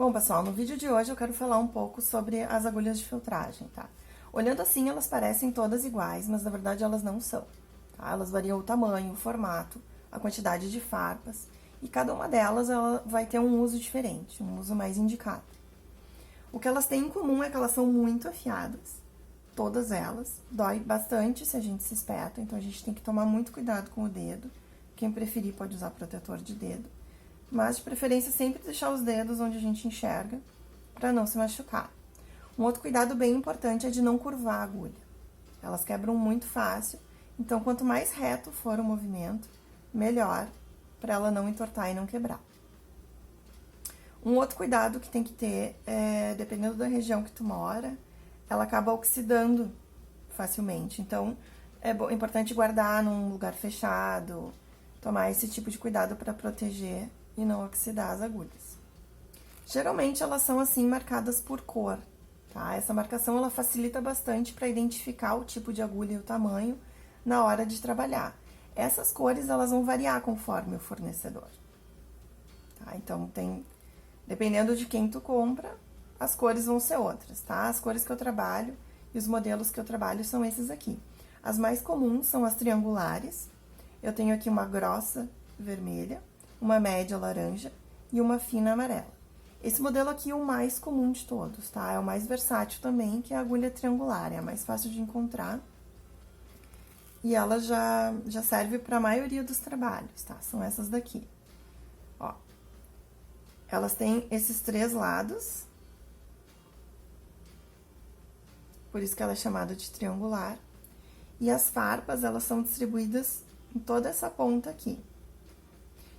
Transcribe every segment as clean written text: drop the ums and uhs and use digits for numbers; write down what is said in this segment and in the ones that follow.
Bom, pessoal, no vídeo de hoje eu quero falar um pouco sobre as agulhas de filtragem, tá? Olhando assim, elas parecem todas iguais, mas na verdade elas não são, tá? Elas variam o tamanho, o formato, a quantidade de farpas, e cada uma delas ela vai ter um uso diferente, um uso mais indicado. O que elas têm em comum é que elas são muito afiadas, todas elas, dói bastante se a gente se espeta, então a gente tem que tomar muito cuidado com o dedo. Quem preferir pode usar protetor de dedo. Mas, de preferência, sempre deixar os dedos onde a gente enxerga, para não se machucar. Um outro cuidado bem importante é de não curvar a agulha. Elas quebram muito fácil, então quanto mais reto for o movimento, melhor, para ela não entortar e não quebrar. Um outro cuidado que tem que ter é, dependendo da região que tu mora, ela acaba oxidando facilmente. Então, é importante guardar num lugar fechado, tomar esse tipo de cuidado para proteger e não oxidar as agulhas. Geralmente elas são assim marcadas por cor, tá? Essa marcação ela facilita bastante para identificar o tipo de agulha e o tamanho na hora de trabalhar. Essas cores elas vão variar conforme o fornecedor, tá? Então dependendo de quem tu compra, as cores vão ser outras, tá? As cores que eu trabalho e os modelos que eu trabalho são esses aqui. As mais comuns são as triangulares. Eu tenho aqui uma grossa vermelha, uma média laranja e uma fina amarela. Esse modelo aqui é o mais comum de todos, tá? É o mais versátil também, que é a agulha triangular, é a mais fácil de encontrar. E ela já serve para a maioria dos trabalhos, tá? São essas daqui. Ó. Elas têm esses três lados. Por isso que ela é chamada de triangular. E as farpas, elas são distribuídas em toda essa ponta aqui.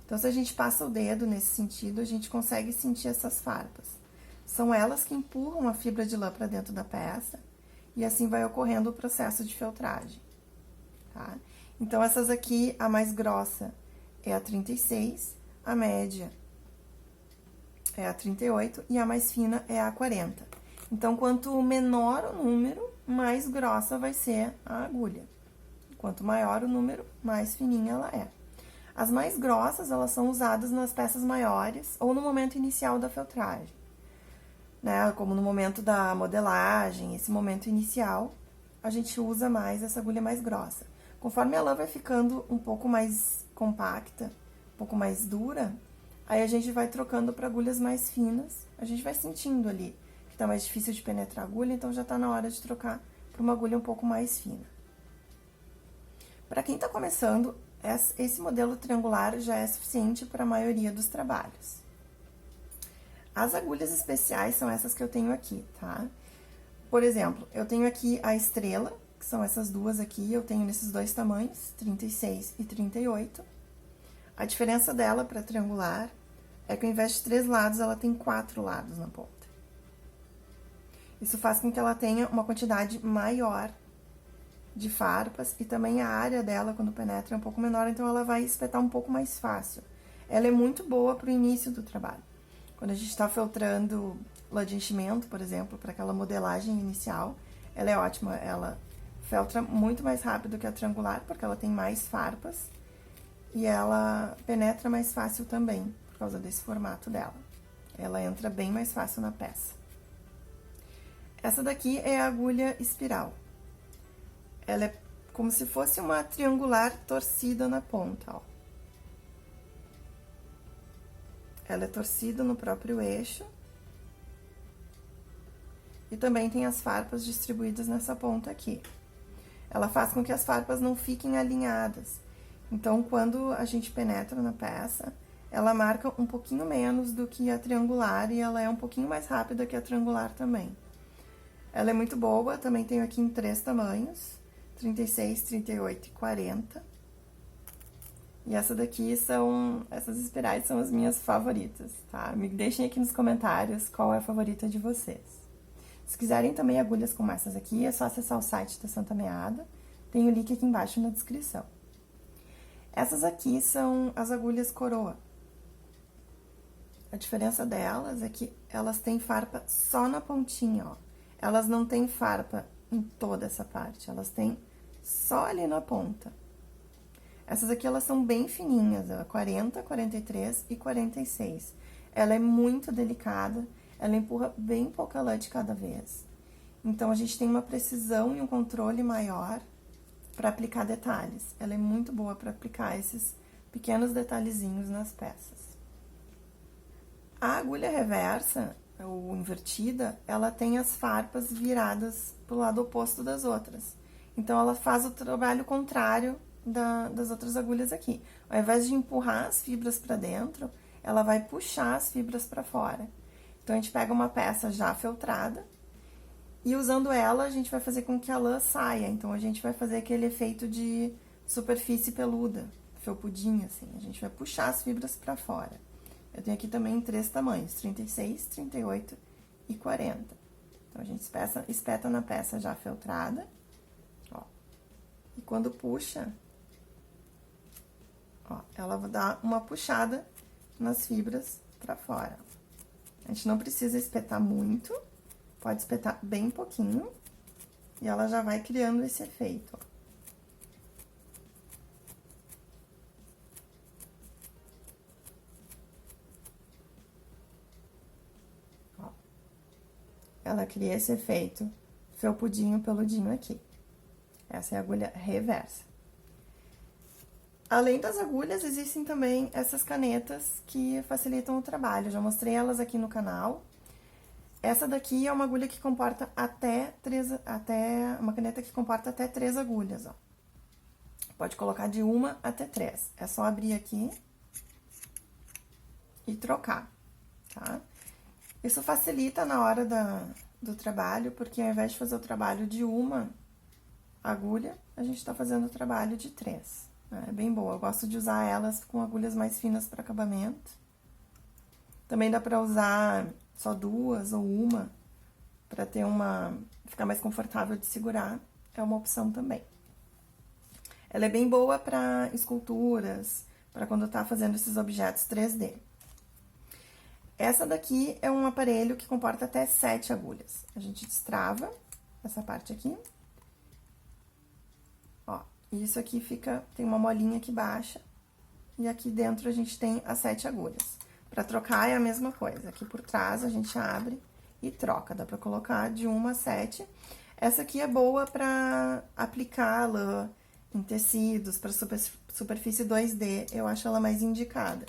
Então, se a gente passa o dedo nesse sentido, a gente consegue sentir essas farpas. São elas que empurram a fibra de lã para dentro da peça e assim vai ocorrendo o processo de filtragem, tá? Então, essas aqui, a mais grossa é a 36, a média é a 38 e a mais fina é a 40. Então, quanto menor o número, mais grossa vai ser a agulha. Quanto maior o número, mais fininha ela é. As mais grossas, elas são usadas nas peças maiores ou no momento inicial da filtragem, né? Como no momento da modelagem, esse momento inicial, a gente usa mais essa agulha mais grossa. Conforme a lã vai ficando um pouco mais compacta, um pouco mais dura, aí a gente vai trocando para agulhas mais finas, a gente vai sentindo ali que tá mais difícil de penetrar a agulha, então já tá na hora de trocar para uma agulha um pouco mais fina. Para quem tá começando, esse modelo triangular já é suficiente para a maioria dos trabalhos. As agulhas especiais são essas que eu tenho aqui, tá? Por exemplo, eu tenho aqui a estrela, que são essas duas aqui, eu tenho nesses dois tamanhos, 36 e 38. A diferença dela para triangular é que ao invés de 3 lados, ela tem 4 lados na ponta. Isso faz com que ela tenha uma quantidade maior de farpas e também a área dela, quando penetra, é um pouco menor, então ela vai espetar um pouco mais fácil. Ela é muito boa para o início do trabalho. Quando a gente está filtrando lã de enchimento, por exemplo, para aquela modelagem inicial, ela é ótima. Ela filtra muito mais rápido que a triangular, porque ela tem mais farpas e ela penetra mais fácil também, por causa desse formato dela. Ela entra bem mais fácil na peça. Essa daqui é a agulha espiral. Ela é como se fosse uma triangular torcida na ponta, ó. Ela é torcida no próprio eixo. E também tem as farpas distribuídas nessa ponta aqui. Ela faz com que as farpas não fiquem alinhadas. Então, quando a gente penetra na peça, ela marca um pouquinho menos do que a triangular e ela é um pouquinho mais rápida que a triangular também. Ela é muito boa, também tenho aqui em 3 tamanhos. 36, 38 e 40. E essas espirais são as minhas favoritas, tá? Me deixem aqui nos comentários qual é a favorita de vocês. Se quiserem também agulhas como essas aqui, é só acessar o site da Santa Meada. Tem o link aqui embaixo na descrição. Essas aqui são as agulhas coroa. A diferença delas é que elas têm farpa só na pontinha, ó. Elas não têm farpa em toda essa parte, elas têm só ali na ponta. Essas aqui, elas são bem fininhas, ó, 40, 43 e 46. ela é muito delicada, ela empurra bem pouca lã de cada vez. Então, a gente tem uma precisão e um controle maior para aplicar detalhes. Ela é muito boa para aplicar esses pequenos detalhezinhos nas peças. A agulha reversa, ou invertida, ela tem as farpas viradas para o lado oposto das outras. Então, ela faz o trabalho contrário das outras agulhas aqui. Ao invés de empurrar as fibras para dentro, ela vai puxar as fibras para fora. Então, a gente pega uma peça já feltrada e usando ela, a gente vai fazer com que a lã saia. Então, a gente vai fazer aquele efeito de superfície peluda, felpudinha, assim. A gente vai puxar as fibras para fora. Eu tenho aqui também 3 tamanhos, 36, 38 e 40. Então, a gente espeta na peça já feltrada, ó. E quando puxa, ó, ela vai dar uma puxada nas fibras para fora. A gente não precisa espetar muito, pode espetar bem pouquinho, e ela já vai criando esse efeito, ó. Ela cria esse efeito felpudinho, peludinho aqui. Essa é a agulha reversa. Além das agulhas, existem também essas canetas que facilitam o trabalho. Eu já mostrei elas aqui no canal. Essa daqui é uma agulha que comporta uma caneta que comporta até 3 agulhas, ó. Pode colocar de 1 até 3. É só abrir aqui e trocar, tá? Isso facilita na hora do trabalho, porque ao invés de fazer o trabalho de 1 agulha, a gente tá fazendo o trabalho de 3. É bem boa, eu gosto de usar elas com agulhas mais finas para acabamento. Também dá para usar só 2 ou 1, para ter ficar mais confortável de segurar, é uma opção também. Ela é bem boa para esculturas, para quando tá fazendo esses objetos 3D. Essa daqui é um aparelho que comporta até 7 agulhas. A gente destrava essa parte aqui. Ó, e isso aqui tem uma molinha que baixa. E aqui dentro a gente tem as 7 agulhas. Pra trocar é a mesma coisa. Aqui por trás a gente abre e troca. Dá pra colocar de 1 a 7. Essa aqui é boa pra aplicar lã em tecidos, pra superfície 2D. Eu acho ela mais indicada.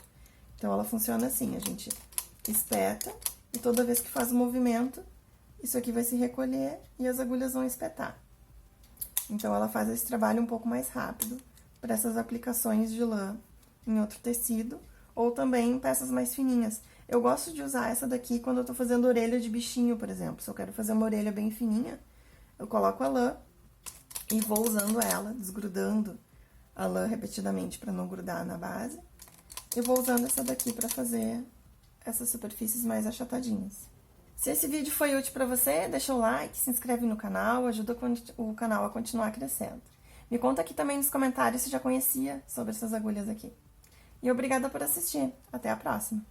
Então, ela funciona assim, a gente espeta, e toda vez que faz o movimento, isso aqui vai se recolher e as agulhas vão espetar. Então, ela faz esse trabalho um pouco mais rápido para essas aplicações de lã em outro tecido, ou também em peças mais fininhas. Eu gosto de usar essa daqui quando eu tô fazendo orelha de bichinho, por exemplo. Se eu quero fazer uma orelha bem fininha, eu coloco a lã e vou usando ela, desgrudando a lã repetidamente para não grudar na base. Eu vou usando essa daqui para fazer essas superfícies mais achatadinhas. Se esse vídeo foi útil para você, deixa o like, se inscreve no canal, ajuda o canal a continuar crescendo. Me conta aqui também nos comentários se já conhecia sobre essas agulhas aqui. E obrigada por assistir. Até a próxima!